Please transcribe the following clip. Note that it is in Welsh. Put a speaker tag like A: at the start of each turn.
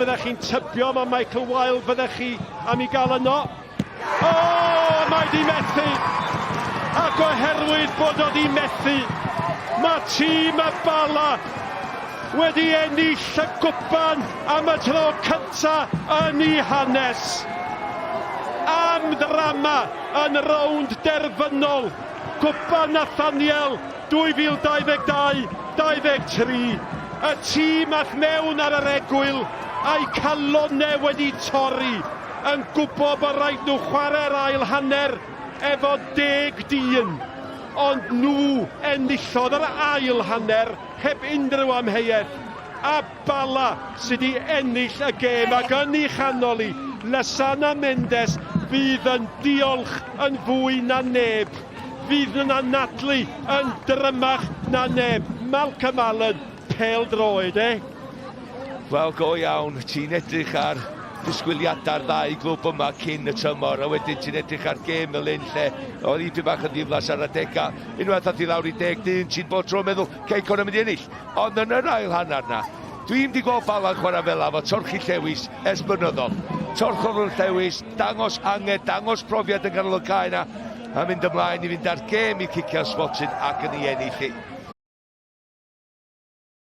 A: Byddech chi'n tybio mae Michael Wilde fyddech chi am ei gael yno. O, mae di methu. Ac oherwydd bod o di methu, mae tîm y Bala wedi ennill y gwpan am y tro cynta yn ei hanes. Am ddrama yn rownd derfynol. Gwpan Nathaniel 2022-23. Y tîm ath mewn ar yr egwyl a'i calonnau wedi torri yn gwybod bod rhaid nhw chwarae'r ail hanner efo 10 dyn. Ond nhw enillodd yr ail hanner heb unrhyw amheuaeth. A Bala sydd wedi ennill y gêm ac yn ei chanol i, Lysana Mendes fydd yn diolch yn fwy na neb. Fydd yn anadlu yn drymach na neb. Malcolm Allen, pêl-droed,
B: Wel, go iawn, ti'n edrych ar disgwyliadau'r ddau glwb yma cyn y tymor, a wedyn ti'n edrych ar gêm fel un lle, oedd i bach yn ddiflas ar adegau. Unwaith ath i lawr i 10 dyn, ti'n bod tro meddwl, Ceicon yn mynd i ennill. Ond yn yr ail hanner na, dwi'n di gweld Bala'n chwarae fel efo torchi llewis ers blynyddoedd. Torchol llewis, dangos angen, dangos profiad yn ganol y cae na, a mynd ymlaen i fynd ar gêm i cicio Sbotyn ac yn ei ennill i.